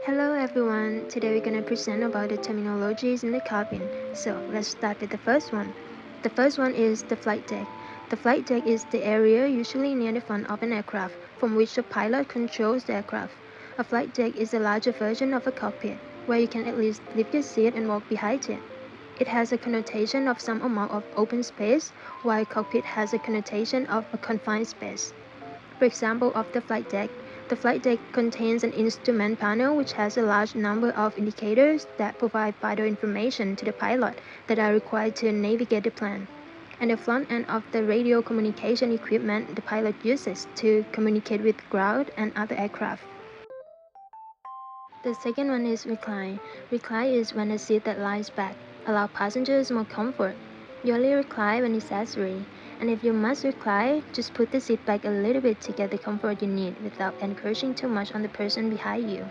Hello everyone, today we're gonna present about the terminologies in the cabin. So let's start with the first one. The first one is the flight deck. The flight deck is the area usually near the front of an aircraft from which the pilot controls the aircraft. A flight deck is a larger version of a cockpit where you can at least lift your seat and walk behind it. It has a connotation of some amount of open space, while a cockpit has a connotation of a confined space. For example of the flight deck contains an instrument panel which has a large number of indicators that provide vital information to the pilot that are required to navigate the plane, and the front end of the radio communication equipment the pilot uses to communicate with ground and other aircraft. The second one is recline. Recline is when a seat that lies back allows passengers more comfort. You only recline when necessary, and if you must recline, just put the seat back a little bit to get the comfort you need without encroaching too much on the person behind you.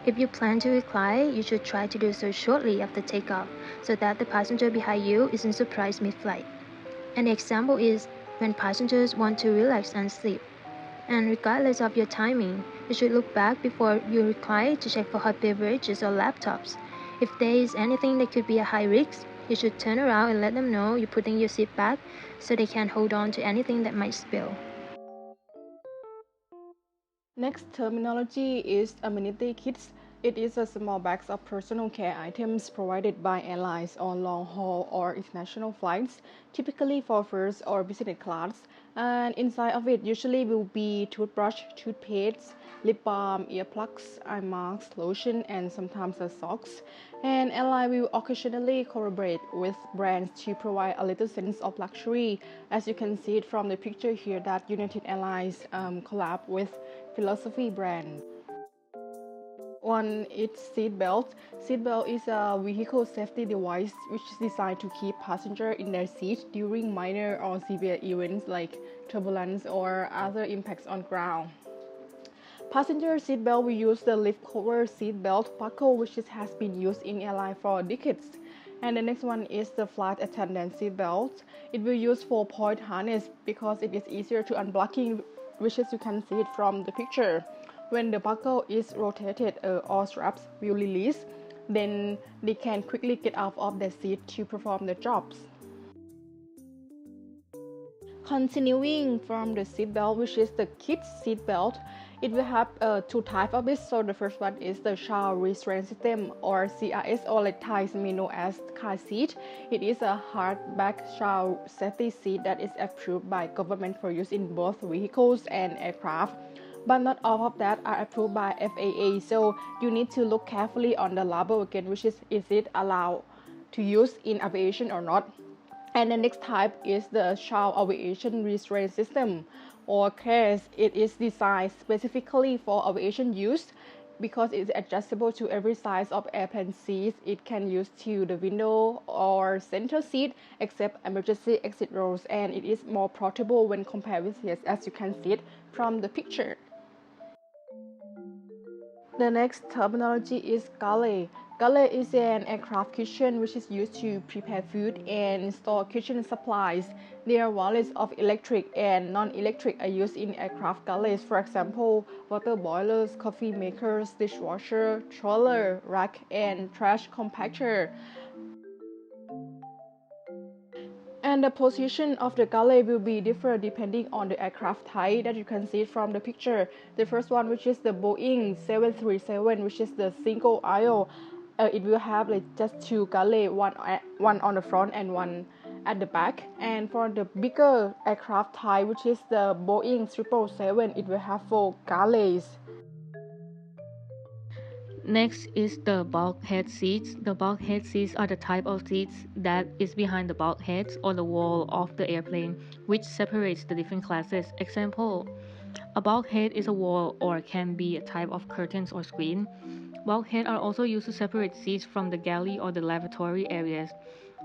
If you plan to recline, you should try to do so shortly after takeoff, so that the passenger behind you isn't surprised mid-flight. An example is when passengers want to relax and sleep. And regardless of your timing, you should look back before you recline to check for hot beverages or laptops. If there is anything that could be a high risk, you should turn around and let them know you're putting your seat back so they can't hold on to anything that might spill. Next terminology is amenity kits. It is a small box of personal care items provided by airlines on long-haul or international flights, typically for first or business class. And inside of it usually will be toothbrush, toothpaste, lip balm, earplugs, eye masks, lotion, and sometimes socks. And airline will occasionally collaborate with brands to provide a little sense of luxury. As you can see it from the picture here that United Airlines collab with Philosophy brand. One is seatbelt. Seatbelt is a vehicle safety device which is designed to keep passengers in their seat during minor or severe events like turbulence or other impacts on ground. Passenger seatbelt will use the lift cover seatbelt buckle which has been used in airline for decades. And the next one is the flight attendant seatbelt. It will use 4-point harness because it is easier to unblocking, which is you can see it from the picture. When the buckle is rotated, all straps will release, then they can quickly get out of their seat to perform their jobs. Continuing from the seatbelt, which is the kids seatbelt, it will have two types of it. So the first one is the Child Restraint System or CRS, or like Thai may know as car seat. It is a hardback child safety seat that is approved by government for use in both vehicles and aircraft. But not all of that are approved by FAA. So you need to look carefully on the label again, which is it allowed to use in aviation or not. And the next type is the Child Aviation Restraint System or CARES. It is designed specifically for aviation use because it's adjustable to every size of airplane seats. It can use to the window or center seat except emergency exit rows, and it is more portable when compared with this, as you can see it from the picture. The next terminology is galley. Galley is an aircraft kitchen which is used to prepare food and store kitchen supplies. There are variants of electric and non-electric are used in aircraft galleys. For example, water boilers, coffee makers, dishwasher, troller, rack, and trash compactor. And the position of the galley will be different depending on the aircraft type that you can see from the picture. The first one, which is the Boeing 737, which is the single aisle, it will have like just two galley, one on the front and one at the back. And for the bigger aircraft type, which is the Boeing 777, it will have 4 galleys. Next is the bulkhead seats. The bulkhead seats are the type of seats that is behind the bulkheads or the wall of the airplane, which separates the different classes. Example, a bulkhead is a wall or can be a type of curtains or screen. Bulkheads are also used to separate seats from the galley or the lavatory areas.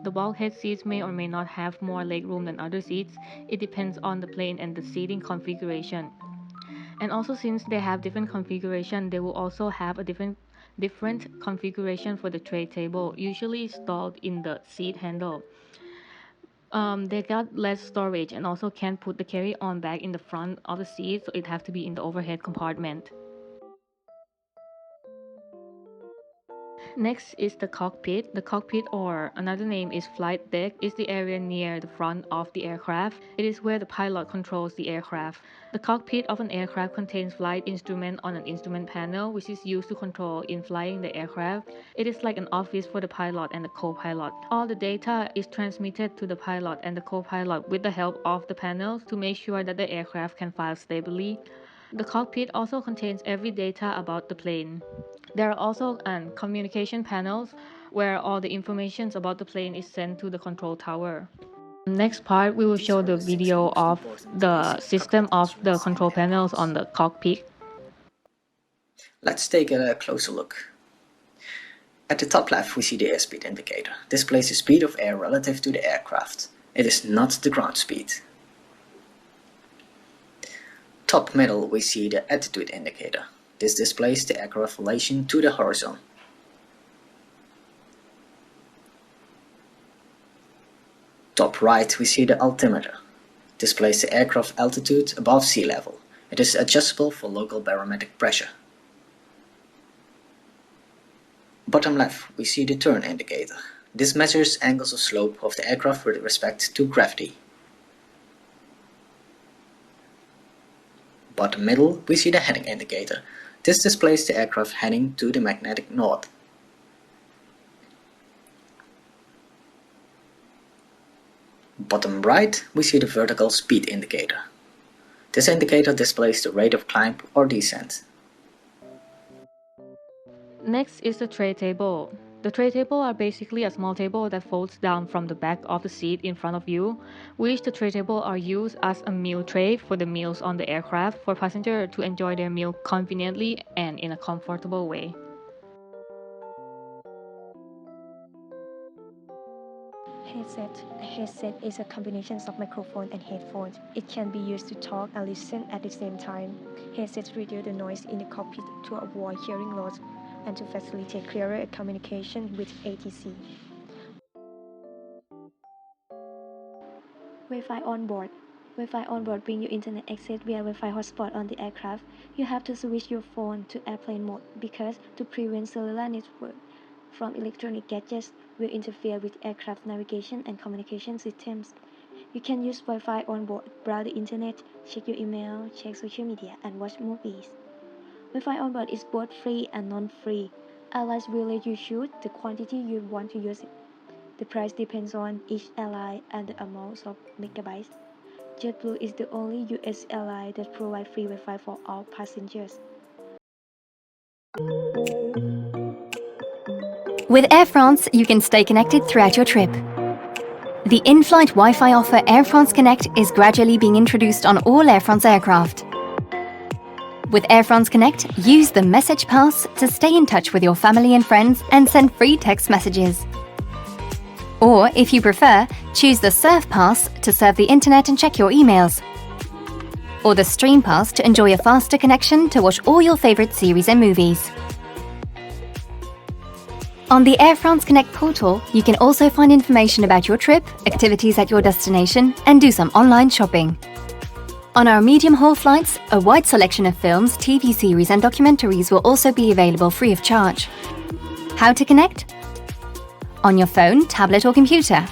The bulkhead seats may or may not have more legroom than other seats. It depends on the plane and the seating configuration. And also, since they have different configuration, they will also have a different configuration for the tray table, usually installed in the seat handle. They got less storage and also can't put the carry-on bag in the front of the seat, so it have to be in the overhead compartment. Next is the cockpit. The cockpit, or another name is flight deck, is the area near the front of the aircraft. It is where the pilot controls the aircraft. The cockpit of an aircraft contains flight instrument on an instrument panel, which is used to control in flying the aircraft. It is like an office for the pilot and the co-pilot. All the data is transmitted to the pilot and the co-pilot with the help of the panels to make sure that the aircraft can fly stably. The cockpit also contains every data about the plane. There are also communication panels where all the information about the plane is sent to the control tower. Next part, we will show the video of the system of the control panels on the cockpit. Let's take a closer look. At the top left, we see the airspeed indicator. Displays the speed of air relative to the aircraft. It is not the ground speed. Top middle, we see the attitude indicator. This displays the aircraft relation to the horizon. Top right, we see the altimeter. Displays the aircraft altitude above sea level. It is adjustable for local barometric pressure. Bottom left, we see the turn indicator. This measures angles of slope of the aircraft with respect to gravity. Bottom middle, we see the heading indicator. This displays the aircraft heading to the magnetic north. Bottom right, we see the vertical speed indicator. This indicator displays the rate of climb or descent. Next is the tray table. The tray table are basically a small table that folds down from the back of the seat in front of you, which the tray table are used as a meal tray for the meals on the aircraft for passengers to enjoy their meal conveniently and in a comfortable way. Headset. A headset is a combination of microphone and headphones. It can be used to talk and listen at the same time. Headsets reduce the noise in the cockpit to avoid hearing loss and to facilitate clearer communication with ATC. Wi-Fi on board. Wi-Fi on board brings you internet access via Wi-Fi hotspot on the aircraft. You have to switch your phone to airplane mode because to prevent cellular network from electronic gadgets will interfere with aircraft navigation and communication systems. You can use Wi-Fi on board, browse the internet, check your email, check social media, and watch movies. Wi-Fi on board is both free and non-free. Airlines will let you choose the quantity you want to use it. The price depends on each airline and the amount of megabytes. JetBlue is the only US airline that provides free Wi-Fi for all passengers. With Air France, you can stay connected throughout your trip. The in-flight Wi-Fi offer Air France Connect is gradually being introduced on all Air France aircraft. With Air France Connect, use the Message Pass to stay in touch with your family and friends and send free text messages. Or, if you prefer, choose the Surf Pass to surf the internet and check your emails. Or the Stream Pass to enjoy a faster connection to watch all your favorite series and movies. On the Air France Connect portal, you can also find information about your trip, activities at your destination, and do some online shopping. On our medium-haul flights, a wide selection of films, TV series, and documentaries will also be available free of charge. How to connect? On your phone, tablet, or computer.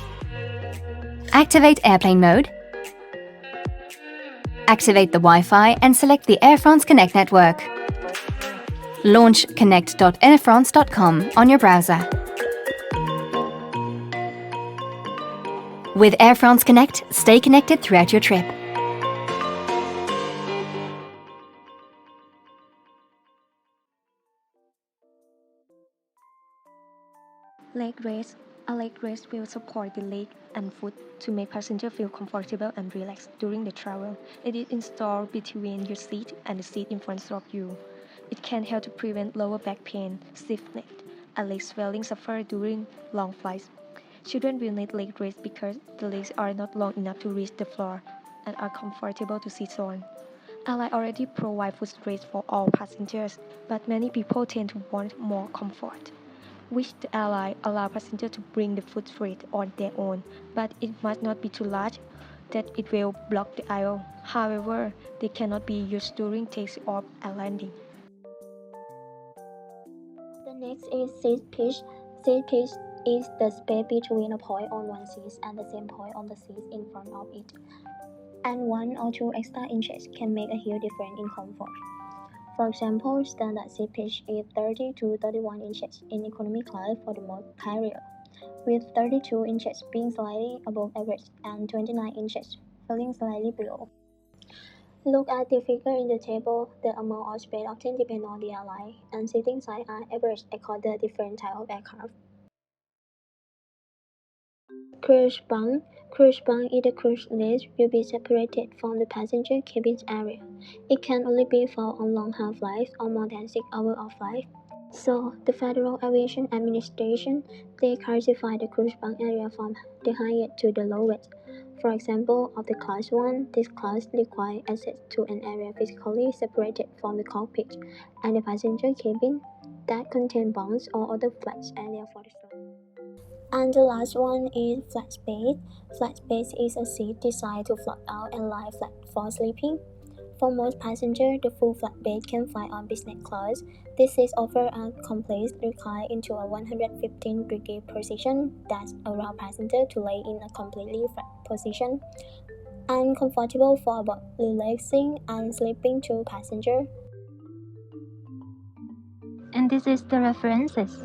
Activate airplane mode. Activate the Wi-Fi and select the Air France Connect network. Launch connect.airfrance.com on your browser. With Air France Connect, stay connected throughout your trip. Leg rest. A leg rest will support the leg and foot to make passengers feel comfortable and relaxed during the travel. It is installed between your seat and the seat in front of you. It can help to prevent lower back pain, stiff neck, and leg swelling suffered during long flights. Children will need leg rest because the legs are not long enough to reach the floor and are comfortable to sit on. Airlines already provide foot rest for all passengers, but many people tend to want more comfort, which the airline allow passengers to bring the foot rest on their own, but it must not be too large that it will block the aisle. However, they cannot be used during takeoff and landing. The Next is seat pitch. Seat pitch is the space between a point on one seat and the same point on the seat in front of it, and 1 or 2 extra inches can make a huge difference in comfort. For example, standard seat pitch is 30 to 31 inches in economy class for the most carrier, with 32 inches being slightly above average and 29 inches falling slightly below. Look at the figure in the table. The amount of space often depends on the airline, and seating size are averaged according to different types of aircraft. Cruise bunk. Cruise bunk is the cruise list will be separated from the passenger cabin area. It can only be found on long-haul flights or more than 6 hours of flight. So, the Federal Aviation Administration, they classify the cruise bunk area from the highest to the lowest. For example, of the Class 1, this class requires access to an area physically separated from the cockpit and the passenger cabin that contain bunks or other flat area for the sleep. And the last one is flat space. Flat space is a seat designed to flat out and lie flat for sleeping. For most passengers, the full flat bed can find on business class. This seats offer a complete recline into a 115-degree position that allows passengers to lay in a completely flat position and comfortable for both relaxing and sleeping to passengers. And this is the references.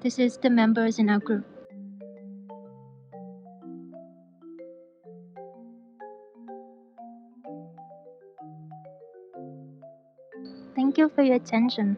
This is the members in our group. Thank you for your attention.